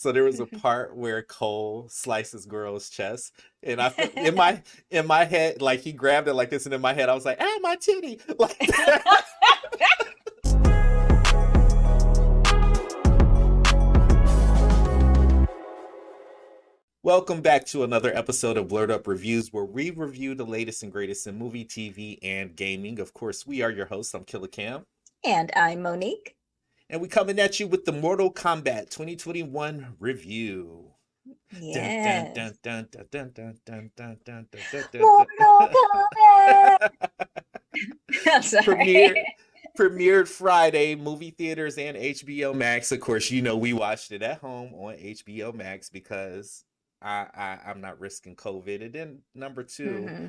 So there was a part where Cole slices Guerrero's chest, and I feel in my head, like he grabbed it like this, and in my head, I was like, "Ah, my titty!" Like that. Welcome back to another episode of Blerd Up Reviews, where we review the latest and greatest in movie, TV, and gaming. Of course, we are your hosts. I'm Killer Cam, And I'm Monique. and we coming at you with the Mortal Kombat 2021 review. Dun, dun, Yes. dun, dun, dun, dun, dun, dun, dun, dun, dun, dun, Mortal Kombat. dun. I'm sorry. Premiere premiered Friday, movie theaters and HBO Max. Of course, we watched it at home on HBO Max because I'm not risking COVID. And then number two, hmm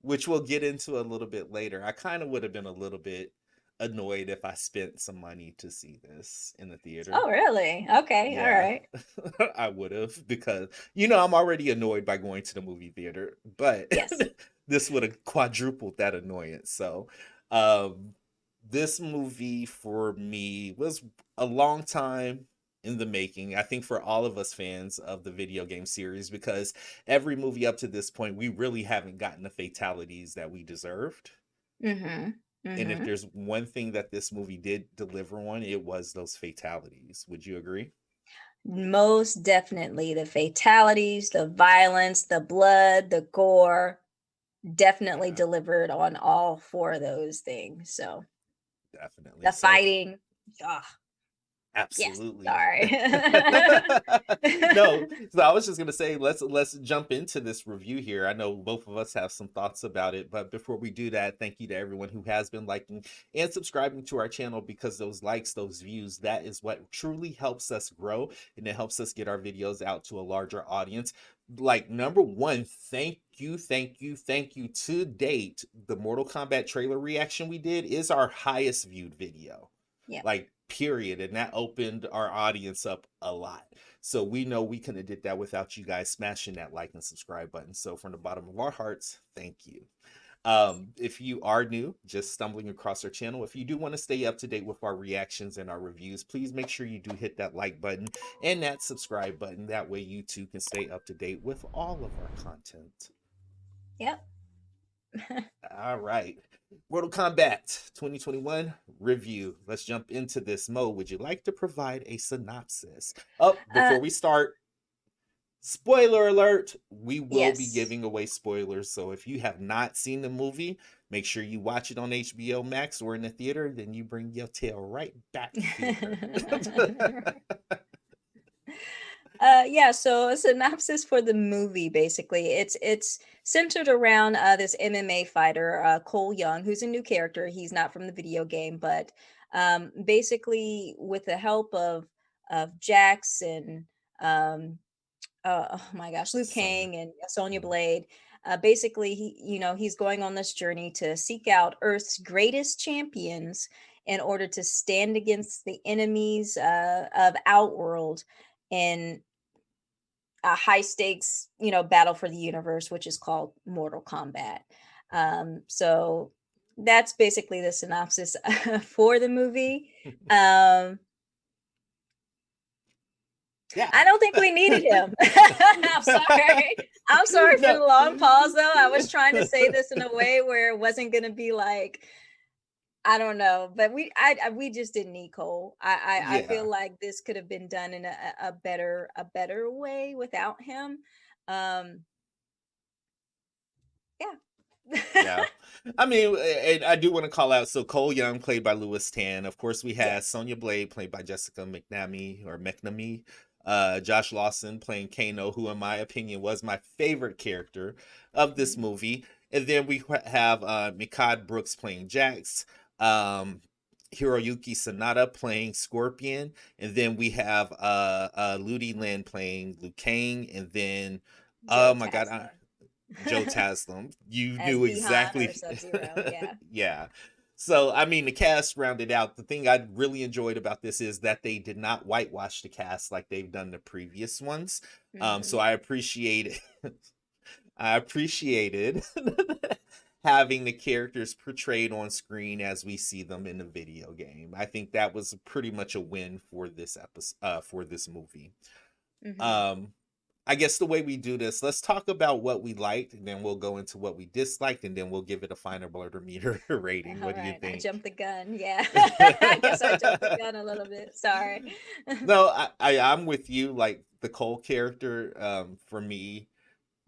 which we'll get into a little bit later, I kind of would have been a little bit annoyed if I spent some money to see this in the theater. Oh, really? Okay. All Yeah, right. I would have because I'm already annoyed by going to the movie theater, but Yes. this would have quadrupled that annoyance. So, um, this movie for me was a long time in the making. I think for all of us fans of the video game series, because every movie up to this point, we really haven't gotten the fatalities that we deserved. hmm And if hmm there's one thing that this movie did deliver on, it was those fatalities. Would you agree? Most definitely the fatalities, the violence, the blood, the gore definitely Yeah, delivered on all four of those things. So definitely. the So, fighting. Ah, yes. absolutely. Sorry. No, so I was just gonna say let's jump into this review here. I know both of us have some thoughts about it, but before we do that, thank you to everyone who has been liking and subscribing to our channel, because those likes, those views, that is what truly helps us grow, and it helps us get our videos out to a larger audience. Like, number one, thank you. To date, the Mortal Kombat trailer reaction we did is our highest viewed video, Yep. like, period, and that opened our audience up a lot. So we know we couldn't have did that without you guys smashing that like and subscribe button. So from the bottom of our hearts, thank you. If you are new, just stumbling across our channel, if you do want to stay up to date with our reactions and our reviews, please make sure you do hit that like button and that subscribe button. That way you too can stay up to date with all of our content. Yep. All right. Mortal Kombat 2021 review. Let's jump into this. Mo, would you like to provide a synopsis? Oh, uh, before we start, spoiler alert, we will be yes. giving away spoilers. So if you have not seen the movie, make sure you watch it on HBO Max or in the theater. Then you bring your tail right back here. Yeah, so a synopsis for the movie basically. It's centered around this MMA fighter, Cole Young, who's a new character. He's not from the video game, but basically with the help of Jax and oh my gosh, Liu Sonya. Kang and Sonya Mhm. Blade. Basically, he's going on this journey to seek out Earth's greatest champions in order to stand against the enemies of Outworld in a high stakes, battle for the universe, which is called Mortal Kombat. So that's basically the synopsis for the movie. Um, Yeah. I don't think we needed him. I'm sorry. I'm sorry for No. the long pause, though. I was trying to say this in a way where it wasn't going to be like, I don't know, but we just didn't need Cole. I Yeah. feel like this could have been done in a better way without him. Um, yeah. Yeah. I mean, and I do want to call out, so Cole Young, played by Lewis Tan. Of course, we had Yes. Sonya Blade, played by Jessica McNamee. Josh Lawson playing Kano, who in my opinion was my favorite character of this Mhm. movie. And then we have Mechad Brooks playing Jax. Um, Hiroyuki Sanada playing Scorpion. And then we have Ludi Lin playing Liu Kang. And then, Joe oh my God, Taslim Joe Taslim. You as knew Bihan or exactly. Sub-Zero. Yeah. Yeah. So, I mean, the cast rounded out. The thing I really enjoyed about this is that they did not whitewash the cast like they've done the previous ones. So hmm I appreciate I appreciated having the characters portrayed on screen as we see them in the video game. I think that was pretty much a win for this episode, for this movie. Mhm. Um, I guess the way we do this, let's talk about what we liked, and then we'll go into what we disliked, and then we'll give it a final blurter meter rating. All What do you right, I think? jumped the gun. Yeah. I guess I jumped the gun a little bit. Sorry. No, I'm with you. Like the Cole character, for me,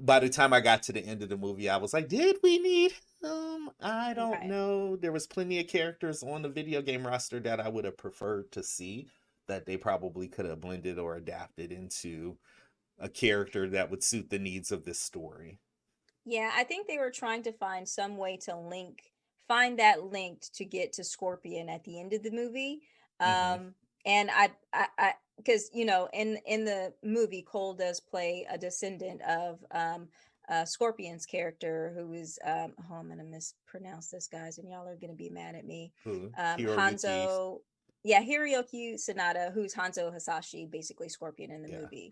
by the time I got to the end of the movie, I was like, did we need him? I don't Right. know. There was plenty of characters on the video game roster that I would have preferred to see that they probably could have blended or adapted into a character that would suit the needs of this story. Yeah, I think they were trying to find some way to find that link to get to Scorpion at the end of the movie. Hmm. And because in the movie, Cole does play a descendant of Scorpion's character, who is oh, I'm gonna mispronounce this, guys, and y'all are gonna be mad at me. Who? Hiroyuki. Hanzo, yeah, Hiroyuki Sanada, who's Hanzo Hasashi, basically Scorpion in the Yeah. movie.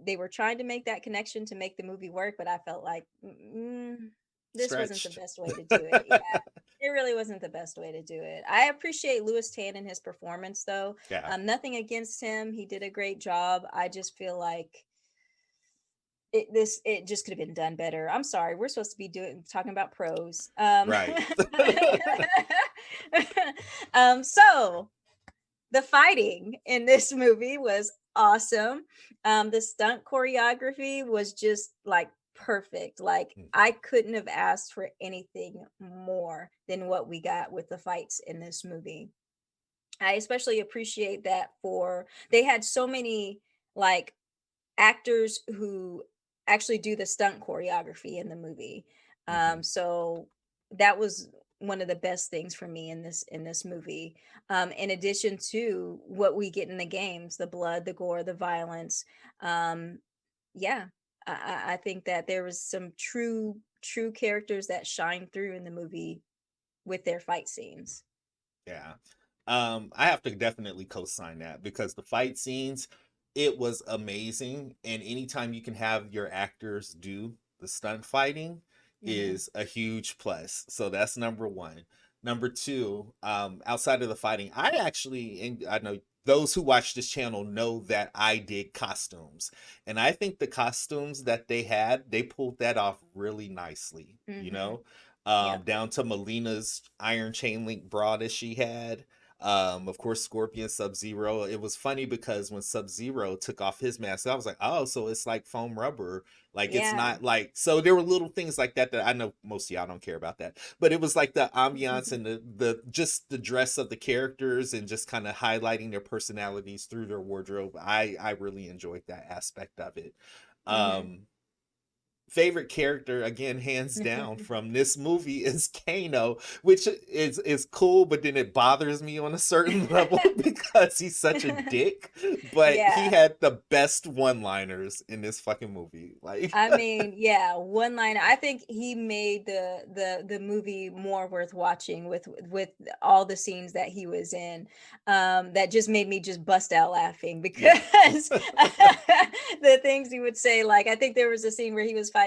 They were trying to make that connection to make the movie work, but I felt like this wasn't the Stretched. best way to do it. Yeah, it really wasn't the best way to do it. I appreciate Louis Tan and his performance, though. Yeah. Nothing against him; he did a great job. I just feel like it just could have been done better. I'm sorry, we're supposed to be talking about pros. Right. So the fighting in this movie was awesome. The stunt choreography was just like perfect. Like Mhm. I couldn't have asked for anything more than what we got with the fights in this movie. I especially appreciate that for they had so many like actors who actually do the stunt choreography in the movie. Mhm. So that was one of the best things for me in this movie. In addition to what we get in the games, the blood, the gore, the violence. Um, yeah, I think that there was some true characters that shine through in the movie with their fight scenes. Yeah. I have to definitely co-sign that because the fight scenes, it was amazing. And anytime you can have your actors do the stunt fighting Hmm. is a huge plus. So that's number one. Number two, outside of the fighting, I actually, and I know those who watch this channel know that I dig costumes. And I think the costumes that they had, they pulled that off really nicely, you Hmm. know? Yep. Down to Melina's iron chain link bra that she had. Of course, Scorpion, Sub Zero. It was funny because when Sub Zero took off his mask, I was like, oh, so it's like foam rubber. Like it's Yeah. not like so there were little things like that that I know most of y'all don't care about that. But it was like the ambiance and the just the dress of the characters and just kind of highlighting their personalities through their wardrobe. I really enjoyed that aspect of it. Hmm. Um Favorite character again hands down from this movie is Kano, which is cool, but then it bothers me on a certain level because he's such a dick, but he Yeah. had the best one-liners in this fucking movie, like I mean, yeah, one line. I think he made the movie more worth watching with all the scenes that he was in. That just made me just bust out laughing because yeah. the things he would say. Like I think there was a scene where he was fighting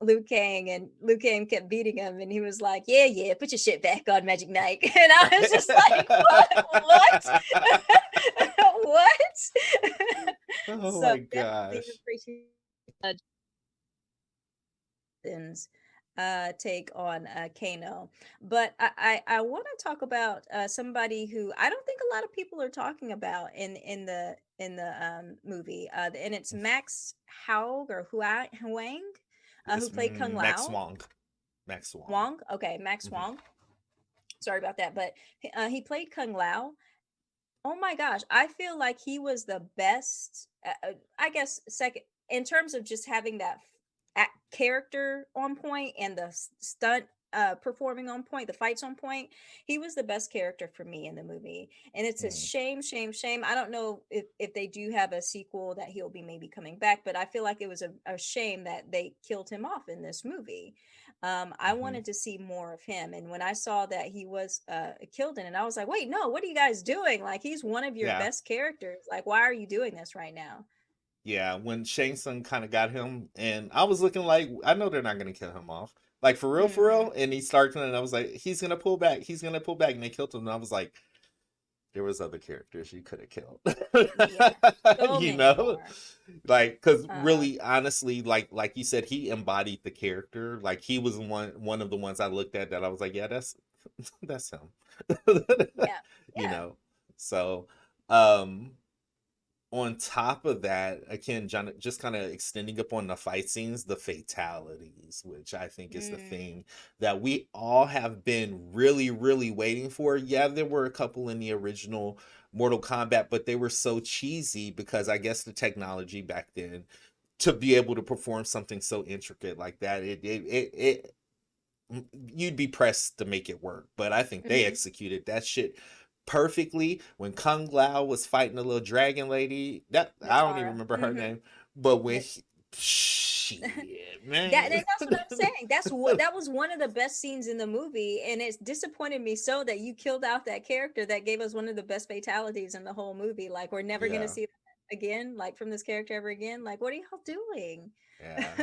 Liu Kang, and Liu Kang kept beating him, and he was like, "Yeah, yeah, put your shit back on Magic Knight," and I was just like, "What? What?" Oh So my definitely gosh. appreciate Justin's take on Kano. But I want to talk about somebody who I don't think a lot of people are talking about in the movie, and it's Max Haug or Huang, who It's played Kung Max Lao. Wong. Max Wong. Wong, okay, Max Mhm. Wong. Sorry about that, but he played Kung Lao. Oh my gosh, I feel like he was the best. I guess second in terms of just having that character on point and the stunt performing on point, the fights on point. He was the best character for me in the movie, and it's a Mhm. shame. I don't know if they do have a sequel that he'll be maybe coming back, but I feel like it was a shame that they killed him off in this movie. I Mhm. wanted to see more of him. And when I saw that he was killed in it, I was like, wait, no, what are you guys doing? Like, he's one of your Yeah. best characters. Like, why are you doing this right now? Yeah, when Shang Tsung kind of got him, and I was looking like, I know they're not gonna kill him off, like for Hmm. real. And he started, and I was like, he's gonna pull back, and they killed him. And I was like, There was other characters you could have killed. Yeah, so You many know? more. Like, cuz Uh, really honestly, like you said, he embodied the character. Like he was one of the ones I looked at that I was like, yeah, that's him. yeah, You yeah. know. So, um on top of that, again, John, just kind of extending up on the fight scenes, the fatalities, which I think is the Mm, thing that we all have been really, really waiting for. Yeah, there were a couple in the original Mortal Kombat, but they were so cheesy because I guess the technology back then to be able to perform something so intricate like that, you'd be pressed to make it work. But I think they hmm. executed that shit perfectly. When Kung Lao was fighting the little dragon lady, that I don't even Natara. remember her Hmm. name, but shit, That man. and that's what I'm saying. That's what that was one of the best scenes in the movie, and it's disappointed me so that you killed out that character that gave us one of the best fatalities in the whole movie. Like we're never gonna Yeah, see that again, like from this character ever again. Like what are y'all doing? yeah.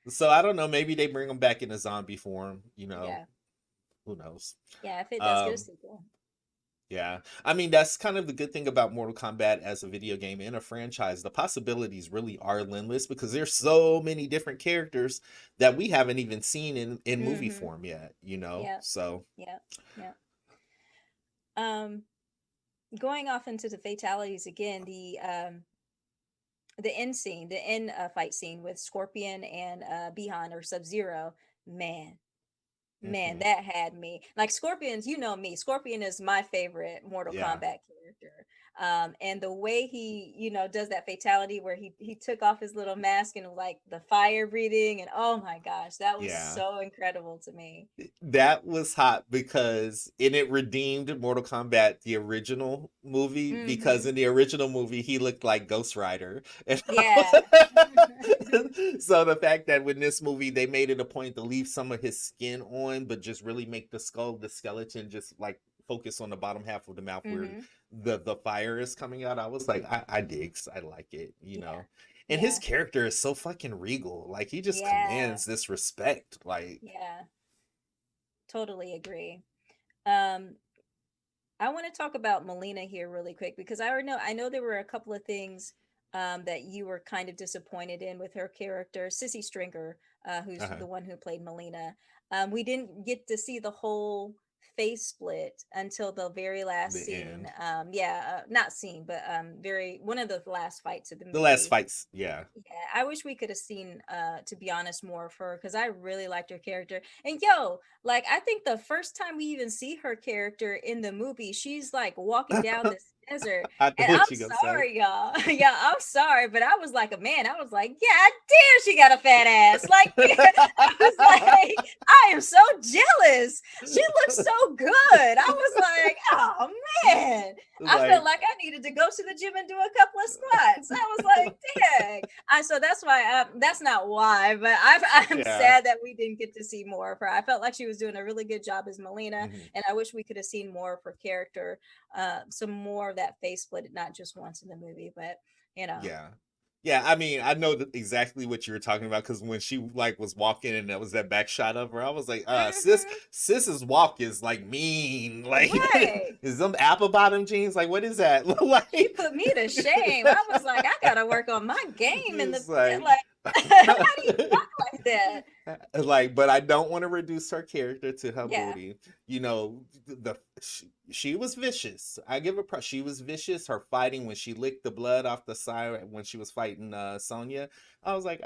So I don't know. Maybe they bring him back in a zombie form. Yeah, Who knows? yeah. If it does get a Um, sequel. Yeah. I mean, that's kind of the good thing about Mortal Kombat as a video game and a franchise. The possibilities really are limitless because there's so many different characters that we haven't even seen in movie Mm-hmm. form yet, you know? Yeah, So, yeah, yeah. Um, Going off into the fatalities again, the end scene, the end fight scene with Scorpion and Bihan or Sub Zero, man, man, mhm. that had me. Like Scorpion's, you know me. Scorpion is my favorite Mortal Yeah. Kombat character. And the way he, does that fatality where he took off his little mask and like the fire breathing, and oh my gosh, that was Yeah. so incredible to me. That was hot because it redeemed Mortal Kombat the original movie because Hmm. in the original movie he looked like Ghost Rider. And Yeah. so the fact that with this movie they made it a point to leave some of his skin on but just really make the skeleton just like focus on the bottom half of the mouth where Hmm. the fire is coming out. I was like, I digs. I like it, you Yeah. know. And his Yeah. character is so fucking regal. Like he just Yeah. commands this respect. Like Yeah. Totally agree. Um, I want to talk about Melina here really quick because I know there were a couple of things that you were kind of disappointed in with her character, Sissy Stringer, who's uh-huh. the one who played Melina. We didn't get to see the whole face split until the very last The scene. end. Yeah, not scene, but very one of the last fights of the The last movie. fights, yeah. Yeah, I wish we could have seen, to be honest, more of her because I really liked her character. And yo, like I think the first time we even see her character in the movie, she's like walking down this desert. I know And I'm what you gonna say. sorry, y'all. Yeah, I'm sorry, but I was like a man. I was like, yeah, damn, she got a fat ass. Like I was like, I am so jealous. She looks so good. I was like, oh man. I felt Like, like I needed to go to the gym and do a couple of squats. I was like, dang. So that's why that's not why, but I'm yeah. sad that we didn't get to see more of her. I felt like she was doing a really good job as Melina, Mhm. and I wish we could have seen more of her character, some more of that face split, not just once in the movie, but you know. Yeah. Yeah, I mean, I know exactly what you were talking about because when she like was walking and that was that back shot of her, I was like, Hmm. sis's walk is like mean. Like Right. is them apple bottom jeans? Like, what is that? She Like put me to shame. I was like, I gotta work on my game in the it's like like. Why do you walk like that? like, but I don't want to reduce her character to her Yeah. booty. You know, she was vicious. I give her she was vicious. Her fighting when she licked the blood off the side when she was fighting Sonya. I was like,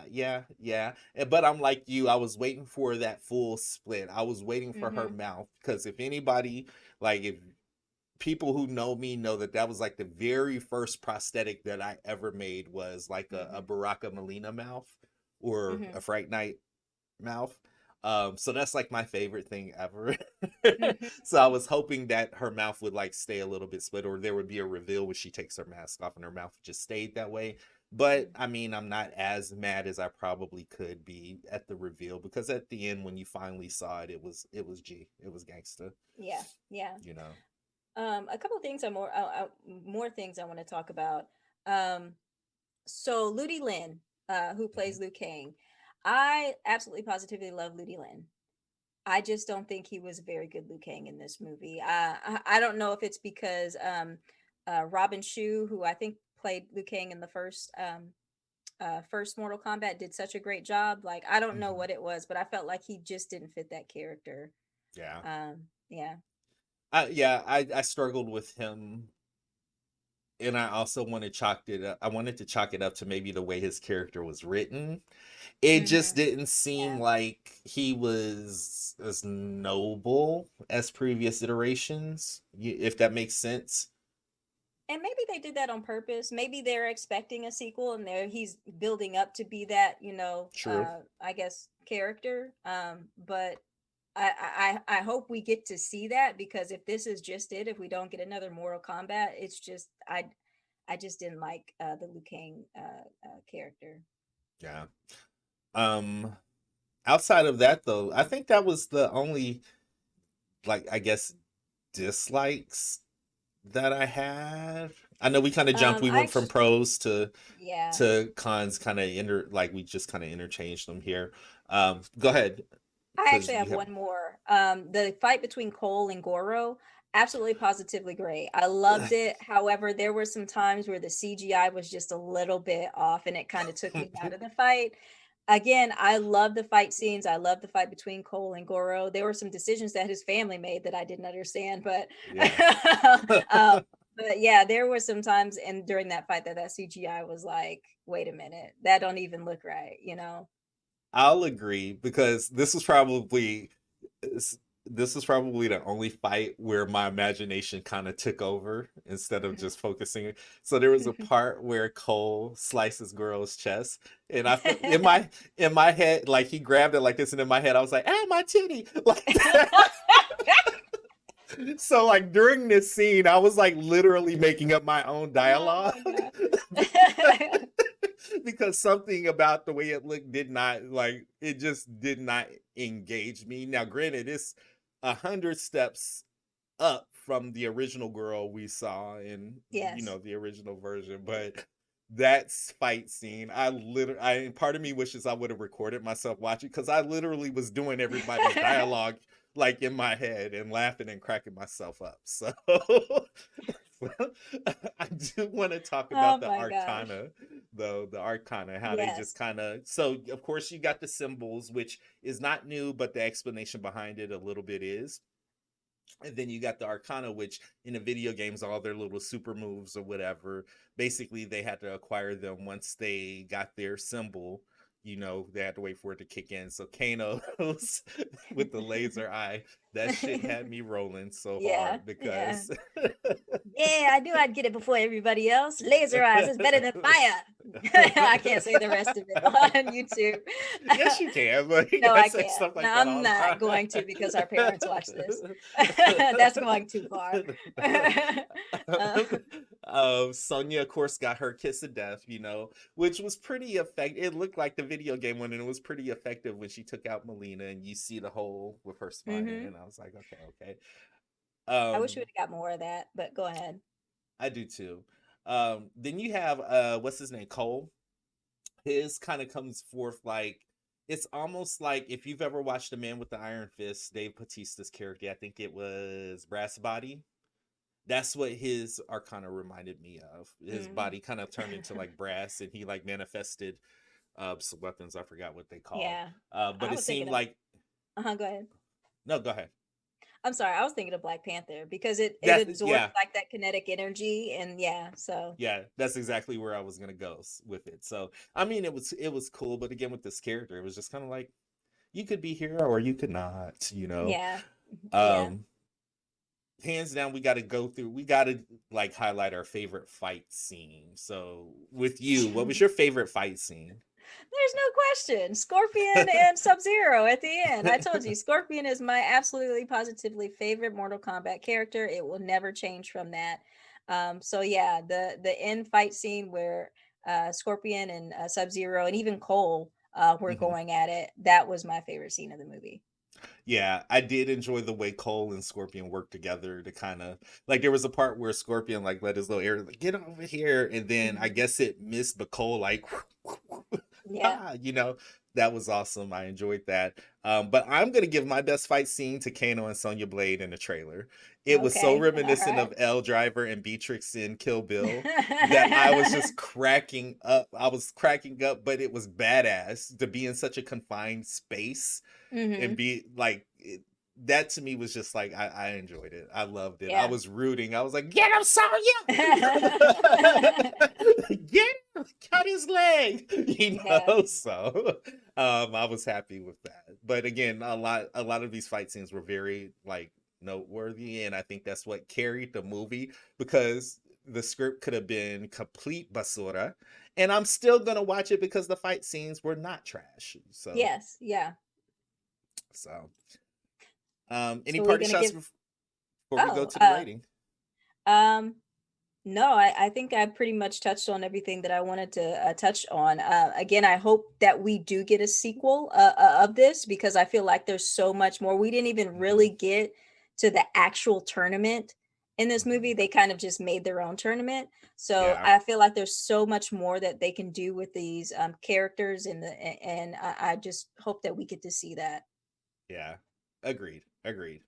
yeah, yeah. But I'm like you. I was waiting for that full split. I was waiting for her Hmm. mouth because if anybody like if people who know me know that that was like the very first prosthetic that I ever made was like a Hmm. Baraka Melina mouth or a Hmm. Fright Night mouth. So that's like my favorite thing ever. Hmm. So I was hoping that her mouth would like stay a little bit split, or there would be a reveal when she takes her mask off and her mouth just stayed that way. But I mean, I'm not as mad as I probably could be at the reveal because at the end, when you finally saw it, it was G, it was gangsta, Yeah, yeah. you know. A couple of things are more things I want to talk about. Um, so Ludi Lin, who Mhm. plays Liu Kang, I absolutely positively love Ludi Lin. I just don't think he was a very good Liu Kang in this movie. I don't know if it's because Robin Shu, who I think played Liu Kang in the first Mortal Kombat, did such a great job. Like, I don't know Mhm. what it was, but I felt like he just didn't fit that character. Yeah. Yeah. Yeah, I struggled with him, and I also wanted chalked it up. I wanted to chalk it up to maybe the way his character was written. It just Mm-hmm. didn't seem Yeah. like he was as noble as previous iterations, if that makes sense. And maybe they did that on purpose. Maybe they're expecting a sequel and he's building up to be that, True. I guess character. But I hope we get to see that, because if this is just it, if we don't get another Mortal Kombat, it's just I just didn't like the Liu Kang character. Yeah. Um Outside of that though, I think that was the only, like, I guess, dislikes that I had. I know we kind of jumped. We I went from actually, pros yeah. to cons, kind of like we just kind of interchanged them here. Go ahead, I because actually have you have. one more. The fight between Cole and Goro, absolutely positively great. I loved it. However, there were some times where the CGI was just a little bit off and it kind of took me out of the fight. Again, I love the fight scenes. I love the fight between Cole and Goro. There were some decisions that his family made that I didn't understand, but Yeah. um, but yeah, there were some times and during that fight that CGI was like, wait a minute, that don't even look right, you know? I'll agree, because this was probably the only fight where my imagination kind of took over instead of just focusing. So there was a part where Cole slices Guerrero's chest, and I felt in my head, like, he grabbed it like this, and in my head I was like, "Ah, my titty!" Like that. So, like, during this scene, I was like literally making up my own Oh dialogue my god. because something about the way it looked did not, like, it just did not engage me. Now, granted, it's 100 steps up from the original girl we saw in, Yes. the original version, but that fight scene, I part of me wishes I would have recorded myself watching, because I literally was doing everybody's dialogue, like, in my head, and laughing and cracking myself up. So I do want to talk Oh about the my gosh. Arcana, though. The Arcana, how they just Yes. kind of, so of course you got the symbols, which is not new, but the explanation behind it a little bit is. And then you got the Arcana, which in the video games, all their little super moves or whatever, basically they had to acquire them once they got their symbol. They had to wait for it to kick in. So Kano's with the laser eye, that shit had me rolling so Yeah. hard Yeah. because Yeah, I knew I'd get it before everybody else. Laser eyes is better than fire. I can't say the rest of it on YouTube. yes, you can, but you No, guys I say can't. stuff No, like that I'm all the not time. going to because our parents watch this. That's going too far. Uh, Sonya, of course, got her kiss of death, which was pretty effective. It looked like the video game one, and it was pretty effective when she took out Melina, and you see the hole with her spine in it. hmm And I was like, okay, okay. I wish we Um, would have got more of that, but go ahead. I do too. Then you have what's his name, Cole. His kind of comes forth like, it's almost like if you've ever watched The Man with the Iron Fist, Dave Bautista's character. I think it was Brass Body. That's what his Arcana reminded me of. His Mm. body kind of turned into like brass, and he like manifested some weapons. I forgot what they called. Yeah. But I it was thinking seemed of, like, go ahead. no, go ahead. I'm sorry, I was thinking of Black Panther because it That absorbs yeah, like that kinetic energy and yeah, so yeah, that's exactly where I was gonna go with it. So I mean, it was cool, but again, with this character, it was just kind of like, you could be here or you could not. yeah. Yeah. Um, Hands down, we got to like highlight our favorite fight scene. So with you, what was your favorite fight scene? There's no question. Scorpion and Sub-Zero at the end. I told you, Scorpion is my absolutely positively favorite Mortal Kombat character. It will never change from that. So yeah, the end fight scene where Scorpion and Sub-Zero and even Cole were Mhm. going at it, that was my favorite scene of the movie. Yeah, I did enjoy the way Cole and Scorpion worked together to kind of, like, there was a part where Scorpion like let his little air like, get over here, and then I Mhm. guess it missed, but Cole like Yeah. You know, that was awesome. I enjoyed that. But I'm gonna give my best fight scene to Kano and Sonya Blade in the trailer. It was so Okay. All reminiscent right. of Elle Driver and Beatrix in Kill Bill that I was just cracking up. I was cracking up, but it was badass to be in such a confined space and Mhm. be like that to me was just like I enjoyed it. I loved it. I Yeah. was rooting. I was like, get him, Sonya! Get him! Cut his leg! Yeah. So I was happy with that. But again, a lot of these fight scenes were very like noteworthy, and I think that's what carried the movie because the script could have been complete basura, and I'm still gonna watch it because the fight scenes were not trash. So Yes. Yeah. so any So we're party gonna shots give. before we go Oh. to the rating? Um. No, I think I pretty much touched on everything that I wanted to touch on. Again, I hope that we do get a sequel of this because I feel like there's so much more. We didn't even Hmm. really get to the actual tournament in this Hmm. movie. They kind of just made their own tournament. So Yeah, I feel like there's so much more that they can do with these characters and I just hope that we get to see that. yeah, agreed, agreed.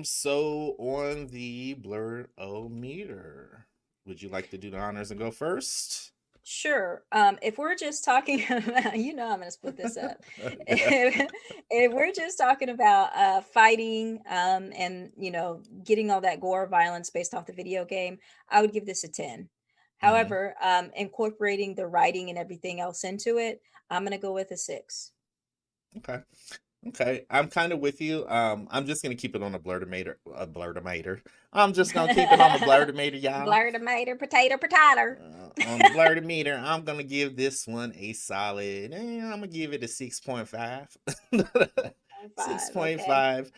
So on the Blerd O meter, would you like to do the honors and go first? Sure. If we're just talking about, I'm going to split this up. Yeah. If we're just talking about fighting and, getting all that gore violence based off the video game, I would give this a 10. Hmm. However, incorporating the writing and everything else into it, I'm going to go with a 6. Okay. Okay. I'm kind of with you. I'm just gonna keep it on a blurtometer. I'm just gonna keep it on the blurtometer, y'all. Blur tomato, potato, potato. On the blurtometer, I'm gonna give this one a solid. I'm gonna give it a 6.5. Six 5. point Okay. five.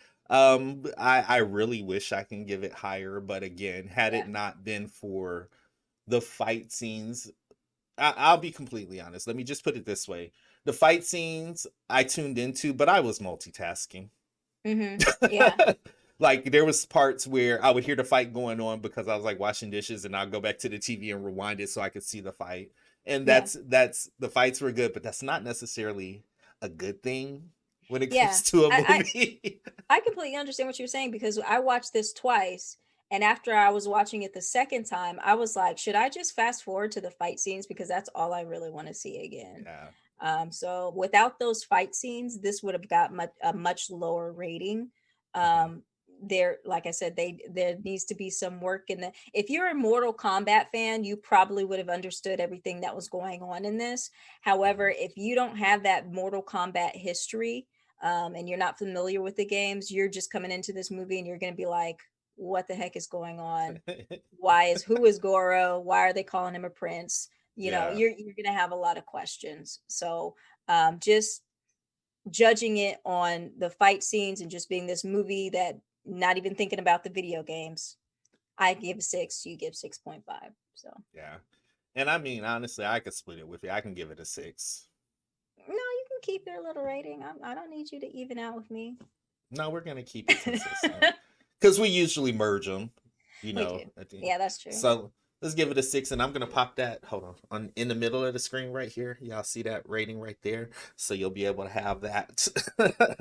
I really wish I can give it higher, but again, had Yeah. it not been for the fight scenes, I'll be completely honest. Let me just put it this way: the fight scenes I tuned into, but I was multitasking. Yeah. Like there was parts where I would hear the fight going on because I was like washing dishes, and I'll go back to the TV and rewind it so I could see the fight. And Yeah. that's the fights were good, but that's not necessarily a good thing when it Yeah. comes to a I, movie. I completely understand what you're saying because I watched this twice. And after I was watching it the second time, I was like, should I just fast forward to the fight scenes? Because that's all I really want to see again. Yeah. So without those fight scenes, this would have got a much lower rating. Hmm. There, like I said, there needs to be some work in the. If you're a Mortal Kombat fan, you probably would have understood everything that was going on in this. However, Hmm. if you don't have that Mortal Kombat history, and you're not familiar with the games, you're just coming into this movie and you're going to be like, what the heck is going on? Who is Goro? Why are they calling him a prince? Yeah. You're going to have a lot of questions. So, just judging it on the fight scenes and just being this movie that not even thinking about the video games, I give 6, you give 6.5. So, Yeah. And I mean, honestly, I could split it with you. I can give it a 6. no, you can keep your little rating. I don't need you to even out with me. No, we're gonna keep it consistent because we usually merge them, We do. at the end. Yeah, that's true. So let's give it a 6, and I'm gonna pop that. Hold on in the middle of the screen right here. Y'all see that rating right there, so you'll be able to have that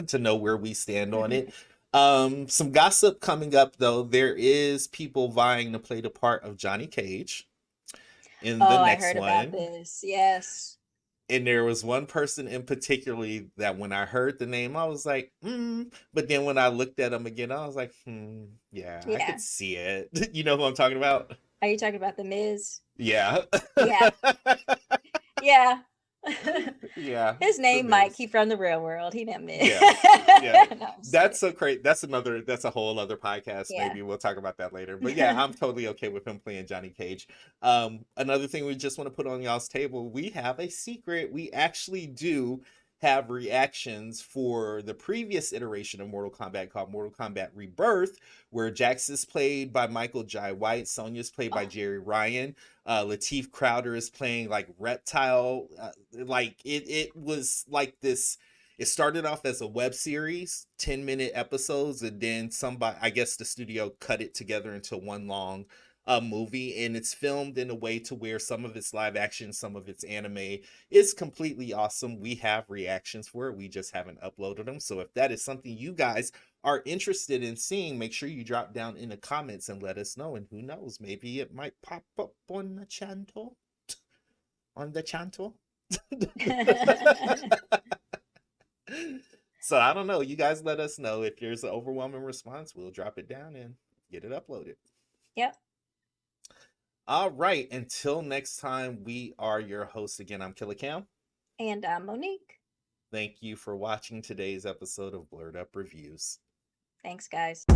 to know where we stand on it. Some gossip coming up though. There is people vying to play the part of Johnny Cage in the Oh, I next heard about one. this. Yes. And there was one person in particularly that when I heard the name, I was like, but then when I looked at him again, I was like, yeah, I could Yeah. see it. You know who I'm talking about? Are you talking about the Miz? Yeah. Yeah. Yeah. Yeah, His the name Mike. Miz. He from the real world. He not Miz. Yeah. Yeah. No, I'm just That's kidding. so great. That's a whole other podcast. Yeah. Maybe we'll talk about that later. But yeah, I'm totally okay with him playing Johnny Cage. Another thing we just want to put on y'all's table, we have a secret. We actually do have reactions for the previous iteration of Mortal Kombat called Mortal Kombat Rebirth, where Jax is played by Michael Jai White, Sonya's played by Oh, Jerry Ryan, Lateef Crowder is playing like Reptile. Like it was like this. It started off as a web series, 10-minute episodes, and then somebody, I guess the studio cut it together into one long movie, and it's filmed in a way to where some of it's live action, some of it's anime. It's completely awesome. We have reactions for it. We just haven't uploaded them. So if that is something you guys are interested in seeing, make sure you drop down in the comments and let us know. And who knows, maybe it might pop up on the channel. On the channel. So I don't know. You guys let us know. If there's an overwhelming response, we'll drop it down and get it uploaded. Yep. All right. Until next time, we are your hosts again. I'm Killer Cam. And I'm Monique. Thank you for watching today's episode of Blerd Up Reviews. Thanks, guys.